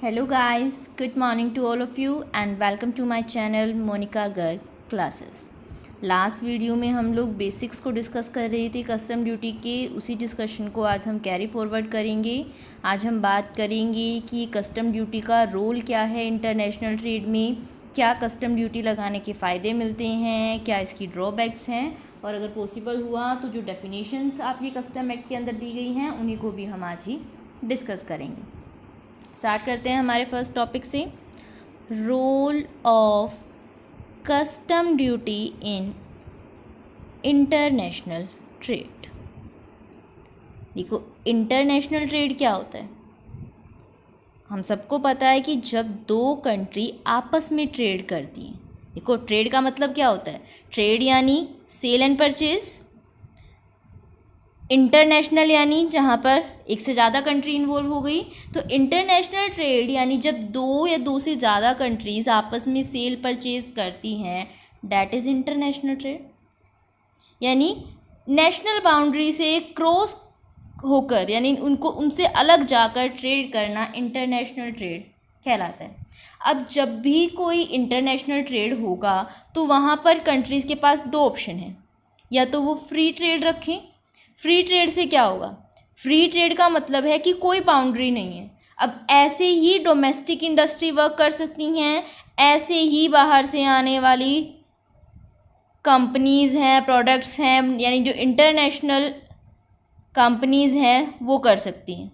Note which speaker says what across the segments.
Speaker 1: Hello guys, good morning to all of you and welcome to my channel Monica Garg Classes। Last video में हम लोग basics को discuss कर रहे थे कस्टम ड्यूटी के, उसी डिस्कशन को आज हम कैरी फॉरवर्ड करेंगे। आज हम बात करेंगे कि कस्टम ड्यूटी का रोल क्या है इंटरनेशनल ट्रेड में, क्या कस्टम ड्यूटी लगाने के फ़ायदे मिलते हैं, क्या इसकी ड्रॉबैक्स हैं, और अगर पॉसिबल हुआ तो जो डेफिनेशंस आप ये कस्टम एक्ट के अंदर दी गई हैं उन्हीं को भी हम आज ही डिस्कस करेंगे। स्टार्ट करते हैं हमारे फर्स्ट टॉपिक से, role of custom duty in international trade. देखो, इंटरनेशनल ट्रेड क्या होता है? हम सबको पता है कि जब दो कंट्री आपस में ट्रेड करती हैं, देखो ट्रेड का मतलब क्या होता है? ट्रेड यानी सेल एंड परचेज, इंटरनेशनल यानी जहाँ पर एक से ज़्यादा कंट्री इन्वॉल्व हो गई। तो इंटरनेशनल ट्रेड यानी जब दो या दो से ज़्यादा कंट्रीज़ आपस में सेल परचेज करती हैं, डैट इज़ इंटरनेशनल ट्रेड। यानी नेशनल बाउंड्री से क्रॉस होकर, यानी उनको उनसे अलग जाकर ट्रेड करना इंटरनेशनल ट्रेड कहलाता है। अब जब भी कोई इंटरनेशनल ट्रेड होगा तो वहाँ पर कंट्रीज़ के पास दो ऑप्शन हैं, या तो वो फ्री ट्रेड रखें। फ्री ट्रेड से क्या होगा? फ्री ट्रेड का मतलब है कि कोई बाउंड्री नहीं है। अब ऐसे ही डोमेस्टिक इंडस्ट्री वर्क कर सकती हैं, ऐसे ही बाहर से आने वाली कंपनीज़ हैं, प्रोडक्ट्स हैं, यानी जो इंटरनेशनल कंपनीज़ हैं वो कर सकती हैं।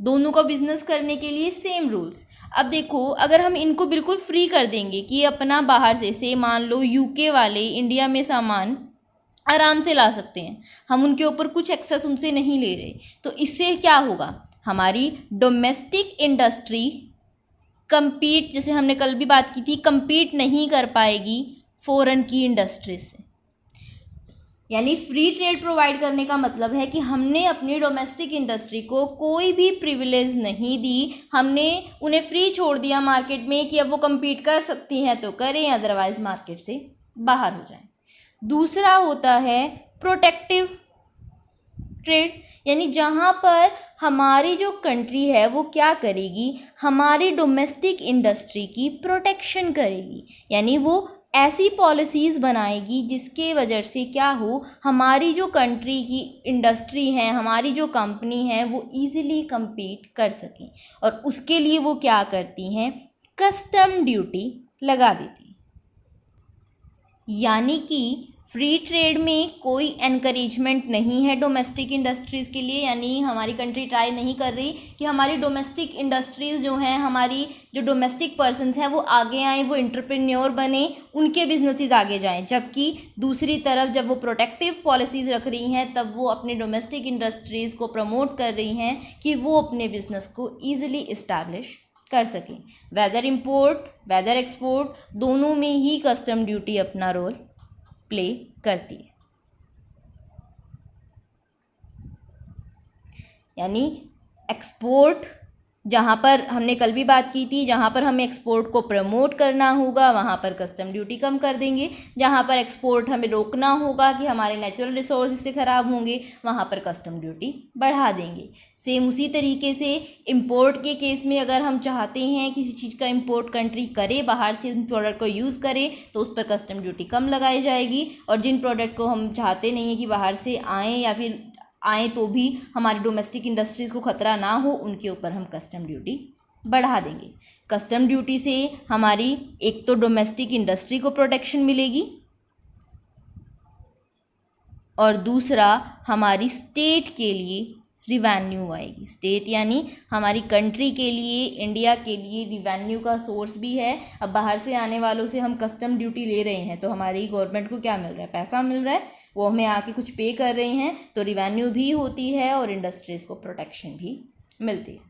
Speaker 1: दोनों का बिजनेस करने के लिए सेम रूल्स। अब देखो, अगर हम इनको बिल्कुल फ्री कर देंगे कि अपना बाहर से मान लो यूके वाले इंडिया में सामान आराम से ला सकते हैं, हम उनके ऊपर कुछ एक्सेस उनसे नहीं ले रहे, तो इससे क्या होगा? हमारी डोमेस्टिक इंडस्ट्री कंपीट, जैसे हमने कल भी बात की थी, कंपीट नहीं कर पाएगी फॉरेन की इंडस्ट्री से। यानी फ्री ट्रेड प्रोवाइड करने का मतलब है कि हमने अपनी डोमेस्टिक इंडस्ट्री को कोई भी प्रिविलेज नहीं दी, हमने उन्हें फ्री छोड़ दिया मार्केट में कि अब वो compete कर सकती हैं तो करें, अदरवाइज मार्केट से बाहर हो जाएं। दूसरा होता है प्रोटेक्टिव ट्रेड, यानी जहाँ पर हमारी जो कंट्री है वो क्या करेगी? हमारी डोमेस्टिक इंडस्ट्री की प्रोटेक्शन करेगी, यानी वो ऐसी पॉलिसीज़ बनाएगी जिसके वजह से क्या हो, हमारी जो कंट्री की इंडस्ट्री है, हमारी जो कंपनी है वो इजीली compete कर सकें। और उसके लिए वो क्या करती हैं? कस्टम ड्यूटी लगा देती हैं। यानी कि फ्री ट्रेड में कोई एनकरेजमेंट नहीं है डोमेस्टिक इंडस्ट्रीज़ के लिए, यानी हमारी कंट्री ट्राई नहीं कर रही कि हमारी डोमेस्टिक इंडस्ट्रीज़ जो हैं, हमारी जो डोमेस्टिक पर्सनस हैं वो आगे आएँ, वो एंटरप्रेन्योर बने, उनके बिजनेसेस आगे जाएं। जबकि दूसरी तरफ जब वो प्रोटेक्टिव पॉलिसीज़ रख रही हैं तब वो अपने डोमेस्टिक इंडस्ट्रीज़ को प्रमोट कर रही हैं कि वो अपने बिजनेस को ईजिली इस्टेब्लिश कर सकें। वेदर इम्पोर्ट वेदर एक्सपोर्ट, दोनों में ही कस्टम ड्यूटी अपना रोल प्ले करती है। यानी एक्सपोर्ट, जहाँ पर हमने कल भी बात की थी, जहाँ पर हमें एक्सपोर्ट को प्रमोट करना होगा वहाँ पर कस्टम ड्यूटी कम कर देंगे, जहाँ पर एक्सपोर्ट हमें रोकना होगा कि हमारे नेचुरल रिसोर्स से ख़राब होंगे वहाँ पर कस्टम ड्यूटी बढ़ा देंगे। सेम उसी तरीके से इंपोर्ट के केस में अगर हम चाहते हैं किसी चीज़ का इंपोर्ट कंट्री करे, बाहर से उन प्रोडक्ट को यूज़ करे, तो उस पर कस्टम ड्यूटी कम लगाई जाएगी। और जिन प्रोडक्ट को हम चाहते नहीं हैं कि बाहर से आएँ या फिर आए तो भी हमारी डोमेस्टिक इंडस्ट्रीज़ को ख़तरा ना हो, उनके ऊपर हम कस्टम ड्यूटी बढ़ा देंगे। कस्टम ड्यूटी से हमारी एक तो डोमेस्टिक इंडस्ट्री को प्रोटेक्शन मिलेगी, और दूसरा हमारी स्टेट के लिए रिवेन्यू आएगी। स्टेट यानी हमारी कंट्री के लिए, इंडिया के लिए रिवेन्यू का सोर्स भी है। अब बाहर से आने वालों से हम कस्टम ड्यूटी ले रहे हैं तो हमारी गवर्नमेंट को क्या मिल रहा है? पैसा मिल रहा है, वो हमें आके कुछ पे कर रहे हैं, तो रिवेन्यू भी होती है और इंडस्ट्रीज़ को प्रोटेक्शन भी मिलती है।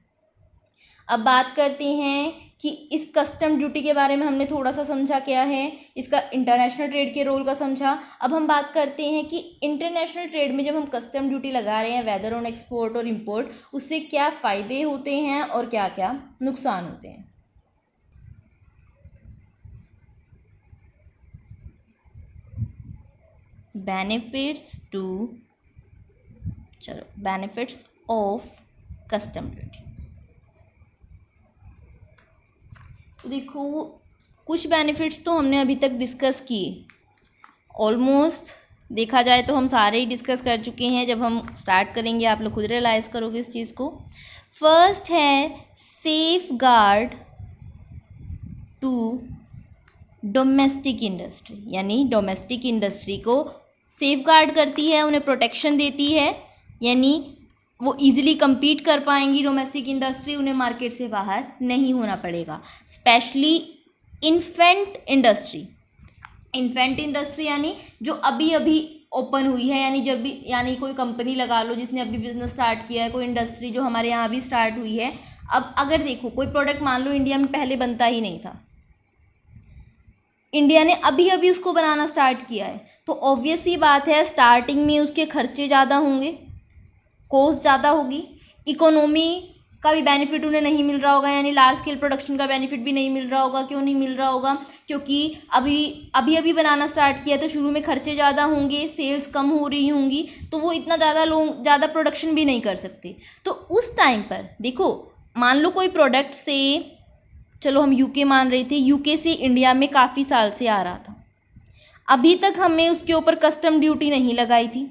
Speaker 1: अब बात करते हैं कि इस कस्टम ड्यूटी के बारे में हमने थोड़ा सा समझा क्या है, इसका इंटरनेशनल ट्रेड के रोल का समझा। अब हम बात करते हैं कि इंटरनेशनल ट्रेड में जब हम कस्टम ड्यूटी लगा रहे हैं वेदर ऑन एक्सपोर्ट और इंपोर्ट, उससे क्या फ़ायदे होते हैं और क्या क्या नुकसान होते हैं। Benefits of custom duty. तो देखो, कुछ बेनिफिट्स तो हमने अभी तक डिस्कस किए, ऑलमोस्ट देखा जाए तो हम सारे ही डिस्कस कर चुके हैं। जब हम स्टार्ट करेंगे आप लोग खुद रियलाइज़ करोगे इस चीज़ को। फर्स्ट है safeguard to domestic industry, यानी डोमेस्टिक इंडस्ट्री को सेफ गार्ड करती है, उन्हें प्रोटेक्शन देती है, यानी वो इजीली compete कर पाएंगी डोमेस्टिक इंडस्ट्री, उन्हें मार्केट से बाहर नहीं होना पड़ेगा। Specially infant industry, infant industry यानी जो अभी अभी ओपन हुई है, यानी कोई कंपनी लगा लो जिसने अभी बिजनेस स्टार्ट किया है, कोई इंडस्ट्री जो हमारे यहाँ अभी स्टार्ट हुई है। अब अगर देखो कोई प्रोडक्ट मान लो इंडिया में पहले बनता ही नहीं था, इंडिया ने अभी अभी उसको बनाना स्टार्ट किया है, तो ऑब्वियस ही बात है स्टार्टिंग में उसके खर्चे ज़्यादा होंगे, कॉस्ट ज़्यादा होगी, इकोनॉमी का भी बेनिफिट उन्हें नहीं मिल रहा होगा, यानी लार्ज स्केल प्रोडक्शन का बेनिफिट भी नहीं मिल रहा होगा। क्यों नहीं मिल रहा होगा? क्योंकि अभी बनाना स्टार्ट किया तो शुरू में खर्चे ज़्यादा होंगे, सेल्स कम हो रही होंगी, तो वो इतना ज़्यादा प्रोडक्शन भी नहीं कर सकते। तो उस टाइम पर देखो, मान लो कोई प्रोडक्ट से, चलो हम यूके मान रहे थे, यूके से इंडिया में काफ़ी साल से आ रहा था, अभी तक हमने उसके ऊपर कस्टम ड्यूटी नहीं लगाई थी,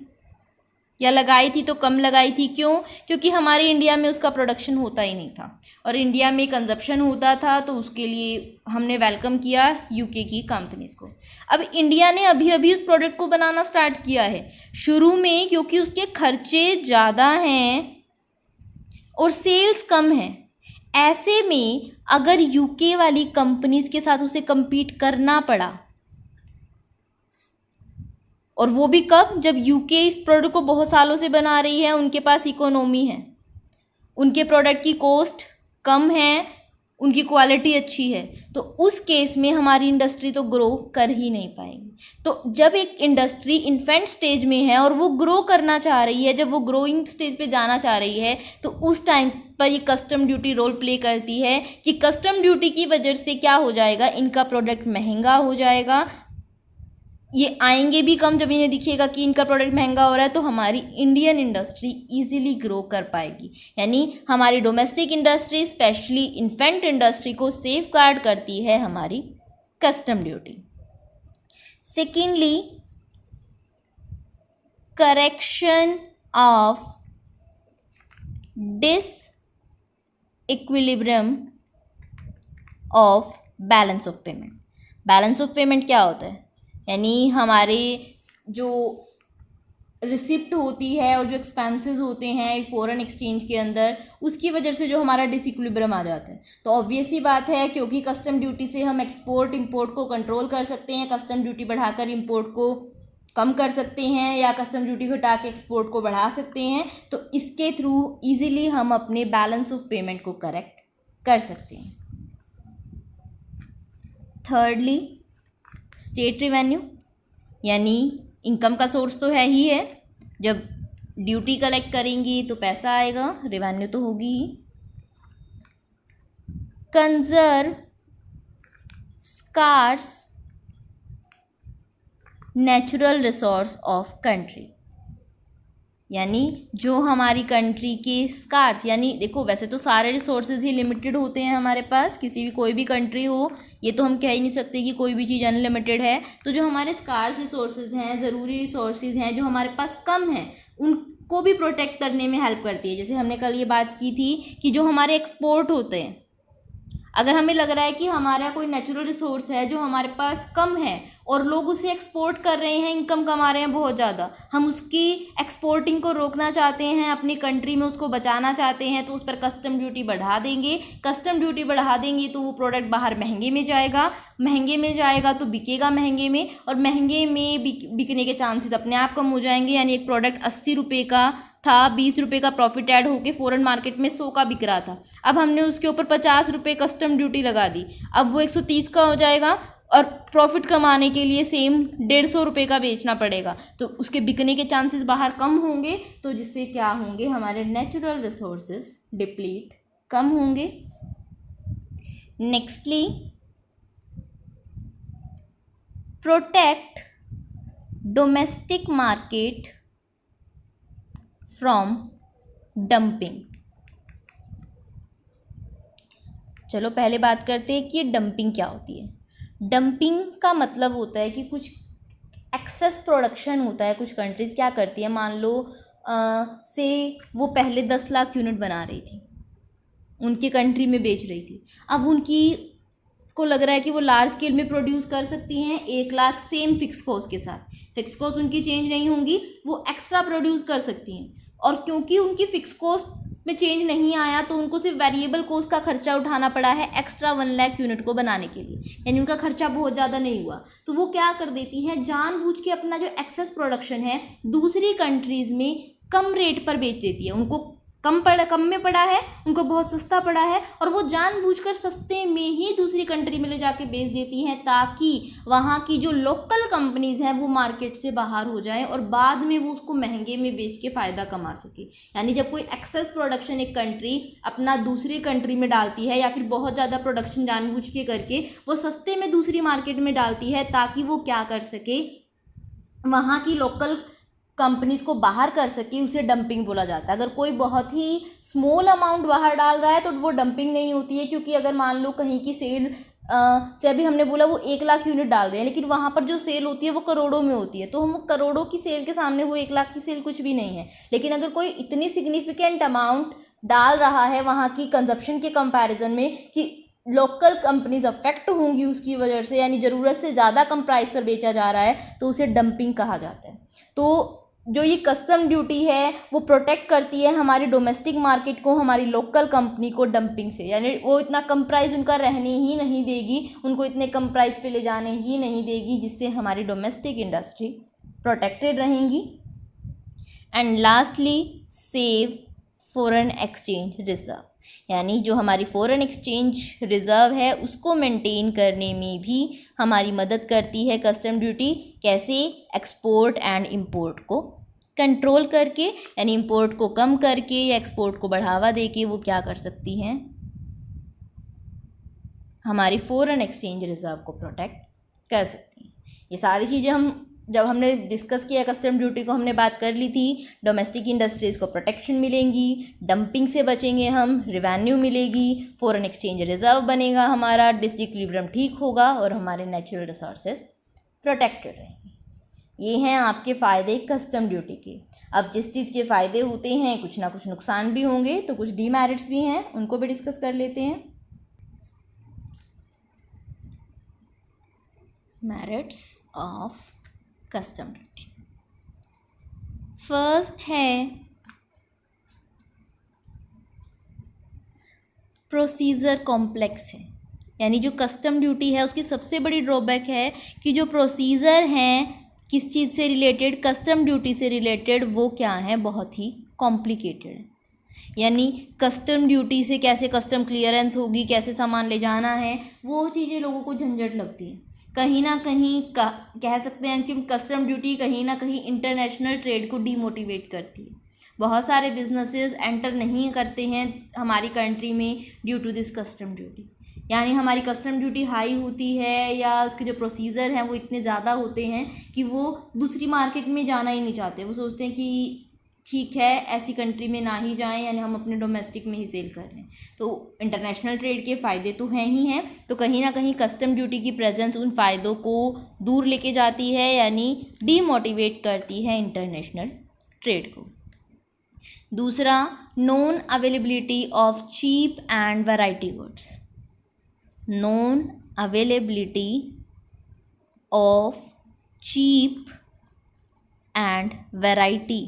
Speaker 1: या लगाई थी तो कम लगाई थी। क्यों? क्योंकि हमारे इंडिया में उसका प्रोडक्शन होता ही नहीं था और इंडिया में कंजप्शन होता था, तो उसके लिए हमने वेलकम किया यूके की कंपनीज़ को। अब इंडिया ने अभी अभी उस प्रोडक्ट को बनाना स्टार्ट किया है शुरू में, क्योंकि उसके खर्चे ज़्यादा हैं और सेल्स कम हैं। ऐसे में अगर यूके वाली कंपनीज़ के साथ उसे compete करना पड़ा, और वो भी कब? जब यूके इस प्रोडक्ट को बहुत सालों से बना रही है, उनके पास इकोनॉमी है, उनके प्रोडक्ट की कॉस्ट कम है, उनकी क्वालिटी अच्छी है, तो उस केस में हमारी इंडस्ट्री तो ग्रो कर ही नहीं पाएगी। तो जब एक इंडस्ट्री इन्फेंट स्टेज में है और वो ग्रो करना चाह रही है, जब वो ग्रोइंग स्टेज पे जाना चाह रही है, तो उस टाइम पर ये कस्टम ड्यूटी रोल प्ले करती है कि कस्टम ड्यूटी की वजह से क्या हो जाएगा, इनका प्रोडक्ट महंगा हो जाएगा, ये आएंगे भी कम। जब इन्हें दिखेगा कि इनका प्रोडक्ट महंगा हो रहा है, तो हमारी इंडियन इंडस्ट्री इजीली ग्रो कर पाएगी। यानी हमारी domestic industry, specially infant industry को सेफ गार्ड करती है हमारी custom duty. Secondly, correction of disequilibrium of balance of payment. Balance of payment क्या होता है? यानी हमारे जो रिसिप्ट होती है और जो एक्सपेंसेस होते हैं फॉरेन एक्सचेंज के अंदर, उसकी वजह से जो हमारा डिसइक्विलिब्रियम आ जाता है। तो ऑब्वियस ही बात है, क्योंकि कस्टम ड्यूटी से हम एक्सपोर्ट इंपोर्ट को कंट्रोल कर सकते हैं, कस्टम ड्यूटी बढ़ाकर इंपोर्ट को कम कर सकते हैं, या कस्टम ड्यूटी घटा के एक्सपोर्ट को बढ़ा सकते हैं। तो इसके थ्रू ईजिली हम अपने बैलेंस ऑफ पेमेंट को करेक्ट कर सकते हैं। थर्डली, स्टेट रेवेन्यू, यानी इनकम का सोर्स तो है ही है, जब ड्यूटी कलेक्ट करेंगी तो पैसा आएगा, रेवेन्यू तो होगी ही। Conserve scarce natural resource of country, यानी जो हमारी कंट्री के स्कार्स, यानी देखो वैसे तो सारे रिसोर्सेज ही लिमिटेड होते हैं हमारे पास, किसी भी कोई भी कंट्री हो, ये तो हम कह ही नहीं सकते कि कोई भी चीज़ अनलिमिटेड है। तो जो हमारे स्कार्स रिसोर्सेज हैं, ज़रूरी रिसोर्सेज हैं, जो हमारे पास कम हैं, उनको भी प्रोटेक्ट करने में हेल्प करती है। जैसे हमने कल ये बात की थी कि जो हमारे एक्सपोर्ट होते हैं, अगर हमें लग रहा है कि हमारा कोई नेचुरल रिसोर्स है जो हमारे पास कम है और लोग उसे एक्सपोर्ट कर रहे हैं, इनकम कमा रहे हैं बहुत ज़्यादा, हम उसकी एक्सपोर्टिंग को रोकना चाहते हैं, अपनी कंट्री में उसको बचाना चाहते हैं, तो उस पर कस्टम ड्यूटी बढ़ा देंगे। कस्टम ड्यूटी बढ़ा देंगे तो वो प्रोडक्ट बाहर महंगे में जाएगा, महंगे में जाएगा तो बिकेगा महंगे में, और महंगे में बिकने के चांसेस अपने आप कम हो जाएंगे। यानी एक प्रोडक्ट 80 रुपये का था, 20 रुपये का प्रॉफिट ऐड होके फॉरेन मार्केट में 100 का बिक रहा था, अब हमने उसके ऊपर 50 रुपये कस्टम ड्यूटी लगा दी, अब वो 130 का हो जाएगा, और प्रॉफिट कमाने के लिए सेम 150 रुपये का बेचना पड़ेगा, तो उसके बिकने के चांसेस बाहर कम होंगे, तो जिससे क्या होंगे, हमारे नेचुरल रिसोर्सेज डिप्लीट कम होंगे। Nextly, protect domestic market from dumping. चलो पहले बात करते हैं कि डंपिंग क्या होती है। डंपिंग का मतलब होता है कि कुछ एक्सेस प्रोडक्शन होता है। कुछ कंट्रीज़ क्या करती है, मान लो से वो पहले 10 लाख यूनिट बना रही थी, उनकी कंट्री में बेच रही थी। अब उनकी को लग रहा है कि वो लार्ज स्केल में प्रोड्यूस कर सकती हैं 1 लाख सेम फिक्स कॉस्ट के साथ। फिक्स कॉस्ट उनकी चेंज नहीं होंगी, वो एक्स्ट्रा प्रोड्यूस कर सकती हैं। और क्योंकि उनकी फिक्स कॉस्ट में चेंज नहीं आया तो उनको सिर्फ वेरिएबल कॉस्ट का खर्चा उठाना पड़ा है एक्स्ट्रा 1 लाख यूनिट को बनाने के लिए, यानी उनका खर्चा बहुत ज़्यादा नहीं हुआ। तो वो क्या कर देती है, जानबूझ के अपना जो एक्सेस प्रोडक्शन है दूसरी कंट्रीज़ में कम रेट पर बेच देती है। उनको कम में पड़ा है, उनको बहुत सस्ता पड़ा है, और वो जानबूझकर सस्ते में ही दूसरी कंट्री में ले जाके बेच देती हैं ताकि वहाँ की जो लोकल कंपनीज़ हैं वो मार्केट से बाहर हो जाएं और बाद में वो उसको महंगे में बेच के फ़ायदा कमा सके। यानी जब कोई एक्सेस प्रोडक्शन एक कंट्री अपना दूसरी कंट्री में डालती है या फिर बहुत ज़्यादा प्रोडक्शन जानबूझ के करके वो सस्ते में दूसरी मार्केट में डालती है ताकि वो क्या कर सके, वहाँ की लोकल कंपनीज़ को बाहर कर सके, उसे डंपिंग बोला जाता है। अगर कोई बहुत ही स्मॉल अमाउंट बाहर डाल रहा है तो वो डंपिंग नहीं होती है, क्योंकि अगर मान लो कहीं की सेल से अभी हमने बोला वो 1 लाख यूनिट डाल रहे हैं, लेकिन वहाँ पर जो सेल होती है वो करोड़ों में होती है, तो हम करोड़ों की सेल के सामने वो 1 लाख की सेल कुछ भी नहीं है। लेकिन अगर कोई इतनी सिग्निफिकेंट अमाउंट डाल रहा है वहाँ की कंजप्शन के कंपैरिजन में कि लोकल कंपनीज अफेक्ट होंगी उसकी वजह से, यानी ज़रूरत से ज़्यादा कम प्राइस पर बेचा जा रहा है, तो उसे डंपिंग कहा जाता है। तो जो ये कस्टम ड्यूटी है वो प्रोटेक्ट करती है हमारी डोमेस्टिक मार्केट को, हमारी लोकल कंपनी को डंपिंग से, यानी वो इतना कम प्राइस उनका रहने ही नहीं देगी, उनको इतने कम प्राइस पे ले जाने ही नहीं देगी, जिससे हमारी डोमेस्टिक इंडस्ट्री प्रोटेक्टेड रहेंगी। And lastly save foreign exchange reserve, यानी जो हमारी फॉरेन एक्सचेंज रिज़र्व है उसको मेंटेन करने में भी हमारी मदद करती है कस्टम ड्यूटी। कैसे? एक्सपोर्ट एंड इंपोर्ट को कंट्रोल करके, यानी इंपोर्ट को कम करके या एक्सपोर्ट को बढ़ावा देके वो क्या कर सकती हैं, हमारी फॉरेन एक्सचेंज रिज़र्व को प्रोटेक्ट कर सकती हैं। ये सारी चीज़ें जब हमने डिस्कस किया कस्टम ड्यूटी को, हमने बात कर ली थी डोमेस्टिक इंडस्ट्रीज़ को प्रोटेक्शन मिलेंगी, डंपिंग से बचेंगे हम, रिवेन्यू मिलेगी, फॉरेन एक्सचेंज रिजर्व बनेगा हमारा, डिसइक्विलिब्रियम ठीक होगा और हमारे नेचुरल रिसोर्सेज प्रोटेक्टेड रहेंगे। ये हैं आपके फ़ायदे कस्टम ड्यूटी के। अब जिस चीज़ के फ़ायदे होते हैं कुछ ना कुछ नुकसान भी होंगे, तो कुछ डीमेरिट्स भी हैं, उनको भी डिस्कस कर लेते हैं। Merits of custom duty, first है प्रोसीजर कॉम्प्लेक्स है, यानी जो कस्टम ड्यूटी है उसकी सबसे बड़ी ड्रॉबैक है कि जो प्रोसीजर हैं किस चीज़ से रिलेटेड, कस्टम ड्यूटी से रिलेटेड, वो क्या है, बहुत ही कॉम्प्लिकेटेड है। यानी कस्टम ड्यूटी से कैसे कस्टम क्लियरेंस होगी, कैसे सामान ले जाना है, वो चीज़ें लोगों को झंझट लगती है। कहीं ना कहीं कह सकते हैं कि कस्टम ड्यूटी कहीं ना कहीं इंटरनेशनल ट्रेड को डीमोटिवेट करती है। बहुत सारे बिजनेसेस एंटर नहीं करते हैं हमारी कंट्री में due to this custom duty, यानी हमारी कस्टम ड्यूटी हाई होती है या उसके जो प्रोसीजर हैं वो इतने ज़्यादा होते हैं कि वो दूसरी मार्केट में जाना ही नहीं चाहते। वो सोचते हैं कि ठीक है ऐसी कंट्री में ना ही जाएं, यानी हम अपने डोमेस्टिक में ही सेल कर लें। तो इंटरनेशनल ट्रेड के फ़ायदे तो हैं ही हैं, तो कहीं ना कहीं कस्टम ड्यूटी की प्रेजेंस उन फ़ायदों को दूर लेके जाती है, यानी डीमोटिवेट करती है इंटरनेशनल ट्रेड को। दूसरा, non availability of cheap and variety goods, non availability of cheap and variety.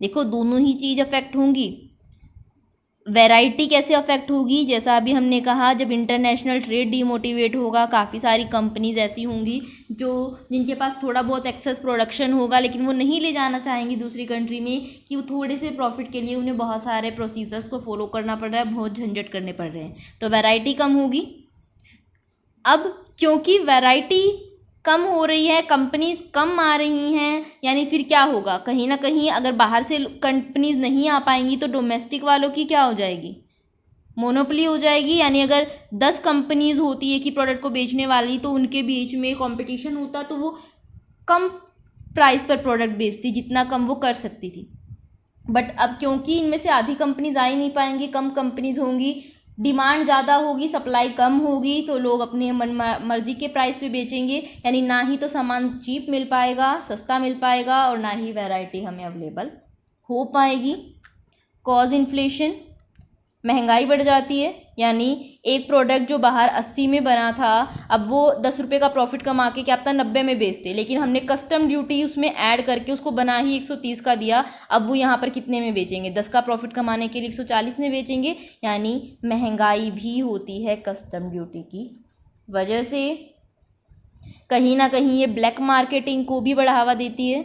Speaker 1: देखो दोनों ही चीज़ अफेक्ट होंगी। वैरायटी कैसे अफेक्ट होगी, जैसा अभी हमने कहा जब इंटरनेशनल ट्रेड डीमोटिवेट होगा, काफ़ी सारी कंपनीज ऐसी होंगी जिनके पास थोड़ा बहुत एक्सेस प्रोडक्शन होगा लेकिन वो नहीं ले जाना चाहेंगी दूसरी कंट्री में, कि वो थोड़े से प्रॉफिट के लिए उन्हें बहुत सारे प्रोसीजर्स को फॉलो करना पड़ रहा है, बहुत झंझट करने पड़ रहे हैं, तो वैरायटी कम होगी। अब क्योंकि वैरायटी कम हो रही है, कंपनीज कम आ रही हैं, यानी फिर क्या होगा, कहीं ना कहीं अगर बाहर से कंपनीज नहीं आ पाएंगी तो डोमेस्टिक वालों की क्या हो जाएगी, मोनोपोली हो जाएगी। यानी अगर 10 कंपनीज होती है कि प्रोडक्ट को बेचने वाली, तो उनके बीच में कंपटीशन होता तो वो कम प्राइस पर प्रोडक्ट बेचती, जितना कम वो कर सकती थी। बट अब क्योंकि इनमें से आधी कंपनीज आ ही नहीं पाएंगी, कम कंपनीज होंगी, डिमांड ज़्यादा होगी, सप्लाई कम होगी, तो लोग अपने मन मर्जी के प्राइस पे बेचेंगे, यानी ना ही तो सामान चीप मिल पाएगा, सस्ता मिल पाएगा, और ना ही वैरायटी हमें अवेलेबल हो पाएगी। कॉज इन्फ्लेशन, महंगाई बढ़ जाती है, यानी एक प्रोडक्ट जो बाहर 80 में बना था, अब वो 10 रुपये का प्रॉफिट कमा के क्या पता 90 में बेचते, लेकिन हमने कस्टम ड्यूटी उसमें ऐड करके उसको बना ही 130 का दिया, अब वो यहाँ पर कितने में बेचेंगे, 10 का प्रॉफिट कमाने के लिए 140 में बेचेंगे, यानी महंगाई भी होती है कस्टम ड्यूटी की वजह से। कहीं ना कहीं ये ब्लैक मार्केटिंग को भी बढ़ावा देती है,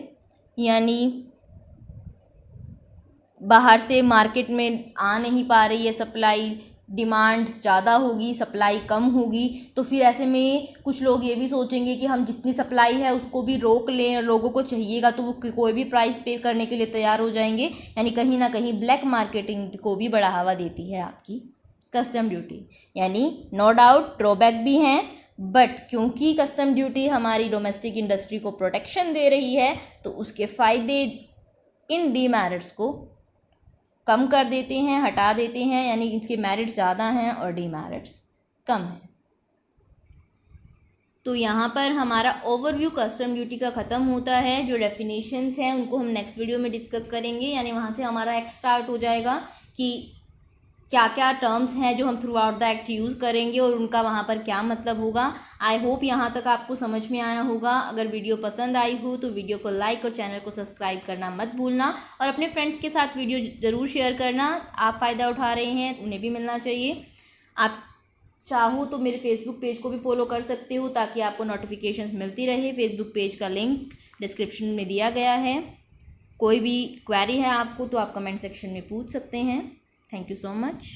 Speaker 1: यानी बाहर से मार्केट में आ नहीं पा रही है सप्लाई, डिमांड ज़्यादा होगी, सप्लाई कम होगी, तो फिर ऐसे में कुछ लोग ये भी सोचेंगे कि हम जितनी सप्लाई है उसको भी रोक लें, लोगों को चाहिएगा तो वो कोई भी प्राइस पे करने के लिए तैयार हो जाएंगे, यानी कहीं ना कहीं ब्लैक मार्केटिंग को भी बढ़ावा देती है आपकी कस्टम ड्यूटी। यानी नो डाउट ड्रॉबैक भी हैं, बट क्योंकि कस्टम ड्यूटी हमारी डोमेस्टिक इंडस्ट्री को प्रोटेक्शन दे रही है, तो उसके फ़ायदे इन डीमेरिट्स को कम कर देते हैं, हटा देते हैं, यानी इसके मेरिट्स ज़्यादा हैं और डीमेरिट्स कम हैं। तो यहाँ पर हमारा ओवरव्यू कस्टम ड्यूटी का ख़त्म होता है। जो डेफिनेशंस हैं उनको हम नेक्स्ट वीडियो में डिस्कस करेंगे, यानी वहाँ से हमारा एक्ट स्टार्ट हो जाएगा कि क्या क्या टर्म्स हैं जो हम through out the act use करेंगे और उनका वहाँ पर क्या मतलब होगा। आई होप यहाँ तक आपको समझ में आया होगा। अगर वीडियो पसंद आई हो तो वीडियो को लाइक और चैनल को सब्सक्राइब करना मत भूलना, और अपने फ्रेंड्स के साथ वीडियो ज़रूर शेयर करना। आप फ़ायदा उठा रहे हैं, उन्हें भी मिलना चाहिए। आप चाहो तो मेरे फेसबुक पेज को भी फॉलो कर सकते हो ताकि आपको नोटिफिकेशंस मिलती रहे। फेसबुक पेज का लिंक डिस्क्रिप्शन में दिया गया है। कोई भी क्वेरी है आपको तो आप कमेंट सेक्शन में पूछ सकते हैं। Thank you so much.